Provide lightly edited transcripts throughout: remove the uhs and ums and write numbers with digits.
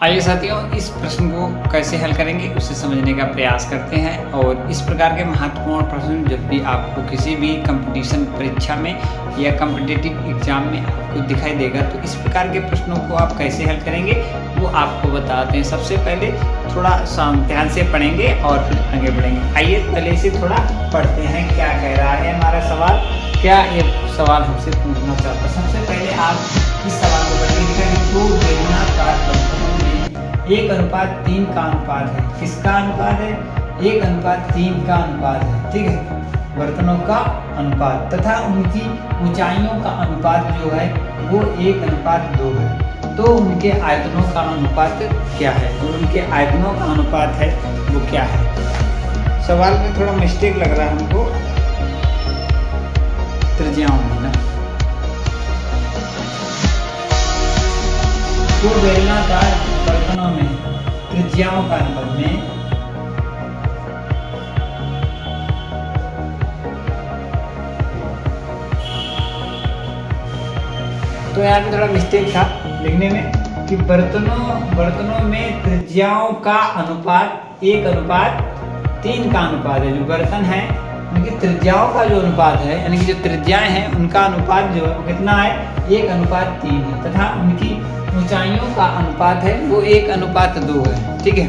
आइए साथियों, इस प्रश्न को कैसे हल करेंगे उसे समझने का प्रयास करते हैं। और इस प्रकार के महत्वपूर्ण प्रश्न जब भी आपको किसी भी कंपटीशन परीक्षा में या कॉम्पिटिटिव एग्जाम में आपको दिखाई देगा, तो इस प्रकार के प्रश्नों को आप कैसे हल करेंगे वो आपको बताते हैं। सबसे पहले थोड़ा ध्यान से पढ़ेंगे और फिर आगे बढ़ेंगे। आइए पहले इसे थोड़ा पढ़ते हैं, क्या कह रहा है हमारा सवाल, क्या ये सवाल हमसे पूछना चाहता है। सबसे पहले आप इस सवाल को पढ़ेंगे कि दो बेलनाकार बर्तनों में 1:3 का अनुपात है। किसका अनुपात है? 1:3 का अनुपात है। ठीक है, बर्तनों का अनुपात तथा उनकी ऊंचाइयों का अनुपात जो है वो 1:2 है। तो उनके आयतनों का अनुपात क्या है? तो उनके आयतनों का अनुपात है वो क्या है? सवाल में थोड़ा मिस्टेक लग रहा है हमको, त्रिज्याओं में ना। दो बेलनाकार बर्तनों में त्रिज्याओं का अनुपात में तो यहाँ पे थोड़ा मिस्टेक था लिखने में कि बर्तनों में त्रिज्याओं का अनुपात 1:3 का अनुपात है। जो बर्तन है उनकी त्रिज्याओं का जो अनुपात है, यानी कि जो त्रिज्याएं हैं उनका अनुपात जो है वो कितना है? 1:3 है तथा उनकी ऊंचाइयों का अनुपात है वो 1:2 है। ठीक है,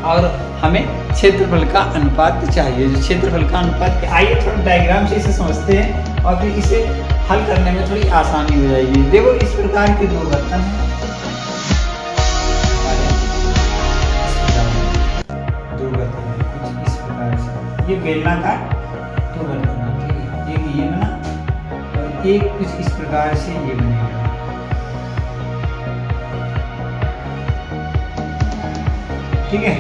और हमें क्षेत्रफल का अनुपात चाहिए। जो क्षेत्रफल का अनुपात, आइए थोड़ा डायग्राम से इसे समझते हैं और फिर इसे हल करने में थोड़ी आसानी हो जाएगी। देखो, इस प्रकार के दो बर्तन हैं, कुछ इस प्रकार से। ये बेलनाकार दो बर्तन है, ठीक है। एक ये बना और एक कुछ इस प्रकार से ये बनेगा। ठीक है,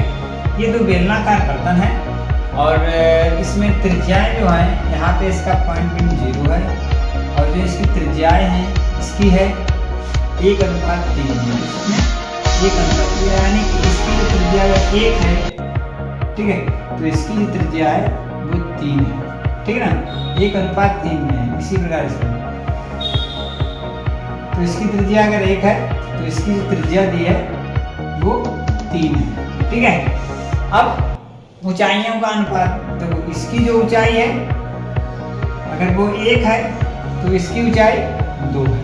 ये दो बेलनाकार बर्तन है और इसमें त्रिज्याएं जो हैं, यहाँ पे इसका पॉइंट बिंदु 0 है और जो इसकी त्रिज्याएं हैं इसकी है 1:3 में। इसमें 1:3 यानी कि इसकी जो त्रिज्या 1 है, ठीक है, तो इसकी जो त्रिज्या है वो 3 है। ठीक है ना, 1:3 में है। इसी प्रकार से तो इसकी त्रिज्या अगर 1 है तो इसकी जो त्रिज्या दी है वो 3 है। ठीक है, अब ऊंचाइयों का अनुपात, तो इसकी जो ऊंचाई है अगर वो 1 है तो इसकी ऊंचाई 2 है।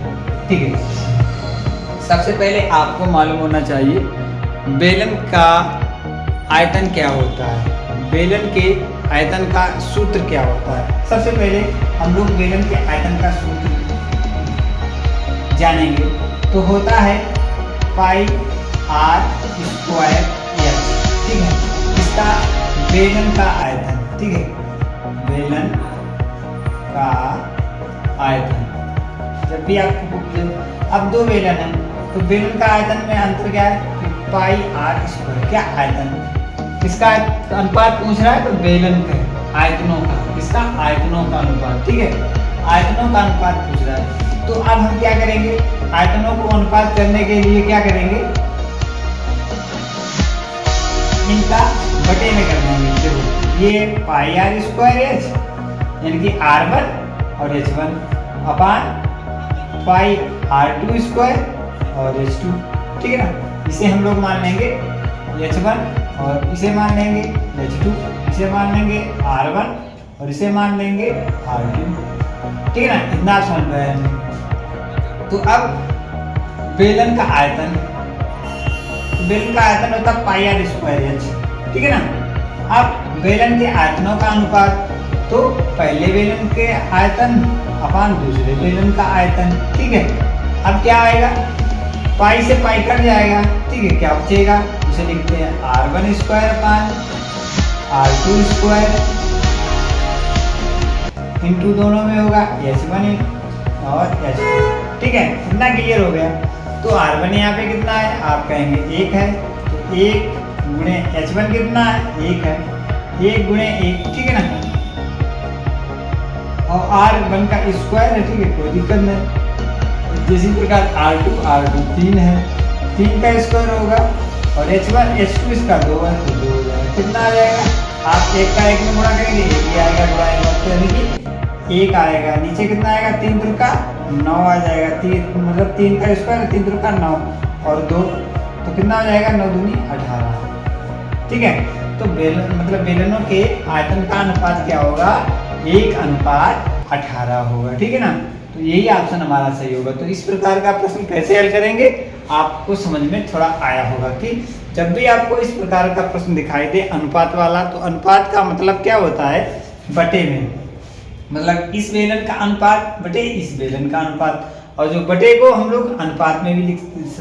ठीक है, सबसे पहले आपको मालूम होना चाहिए बेलन का आयतन क्या होता है, बेलन के आयतन का सूत्र क्या होता है। सबसे पहले हम लोग बेलन के आयतन का सूत्र जानेंगे, तो होता है पाई r स्क्वायर h। ठीक है, इसका बेलन का आयतन, ठीक है, बेलन का आयतन। जब भी आपको अब दो बेलन है तो बेलन का आयतन में अंतर क्या है? पाई r स्क्वायर। क्या आयतन? किसका अनुपात पूछ रहा है? तो बेलन के आयतनों का। किसका? आयतनों का अनुपात। ठीक है, आयतनों का अनुपात पूछ रहा है। तो अब हम क्या करेंगे? आयतनों को अनुपात करने के लिए क्या करेंगे? इनका बटे में कर देंगे। देखो, ये पाई r स्क्वायर h यानी कि r1 और h1 अपान पाई r2 स्क्वायर और h2। ठीक है ना, इसे हम लोग मान लेंगे h1 और इसे मान लेंगे h2, इसे मान लेंगे r1 और इसे मान लेंगे r2। ठीक है ना, इतना समझ रहे हैं। तो अब बेलन का आयतन, बेलन का आयतन होता है पाई r स्क्वायर h। ठीक है ना, अब बेलन के आयतनों का अनुपात, तो पहले बेलन के आयतन अपान दूसरे बेलन का आयतन। ठीक है, अब क्या आएगा? पाई से पाई कट जाएगा। ठीक है, क्या बचेगा? उसे लिखते हैं r1 square upon r2 square into दोनों में होगा h1 और h2। ठीक है, इतना क्लियर हो गया। तो r1 यहाँ पे कितना है? आप कहेंगे 1 है, तो 1 गुणे h1 कितना है? 1 है, 1 गुणे 1। ठीक है ना, और r1 का स्क्वायर है। ठीक है, कोई दिक्कत नहीं। इसी प्रकार r2 3 है, 3 का स्क्वायर होगा और h2 इसका 2 है, तो 2 हो जाएगा। कितना आ जाएगा? आप 1 का 1 में गुणा करेंगे, 1 ही आएगा, गुणा यानी कि 1 आएगा। नीचे कितना आएगा? 3 3 का 9 आ जाएगा। 3 मतलब 3 का स्क्वायर, 3 3 का 9 और 2 तो कितना हो जाएगा 9 दूनी 18। ठीक है, तो मतलब बेलनों के आयतन का अनुपात क्या होगा, 1:18 होगा। ठीक है ना, तो यही ऑप्शन हमारा सही होगा। तो इस प्रकार का प्रश्न कैसे हल करेंगे, आपको समझ में थोड़ा आया होगा कि जब भी आपको इस प्रकार का प्रश्न दिखाई दे अनुपात वाला, तो अनुपात का मतलब क्या होता है, बटे में, मतलब इस बेलन का अनुपात बटे इस बेलन का अनुपात, और जो बटे को हम लोग अनुपात में भी लिख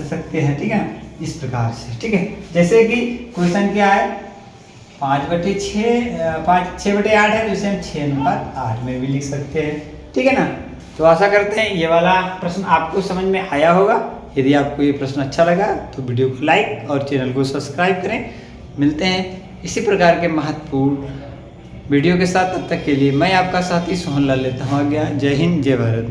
सकते हैं। ठीक है, इस प्रकार से। ठीक है, जैसे कि क्वेश्चन क्या है, 6/8 है, तो इसे हम 6:8 में भी लिख सकते हैं। ठीक है ना, तो आशा करते हैं ये वाला प्रश्न आपको समझ में आया होगा। यदि आपको ये प्रश्न अच्छा लगा तो वीडियो को लाइक और चैनल को सब्सक्राइब करें। मिलते हैं इसी प्रकार के महत्वपूर्ण वीडियो के साथ, तब तक के लिए मैं आपका साथी सोहन लाल लेता हूँ आज्ञा। जय हिंद, जय भारत।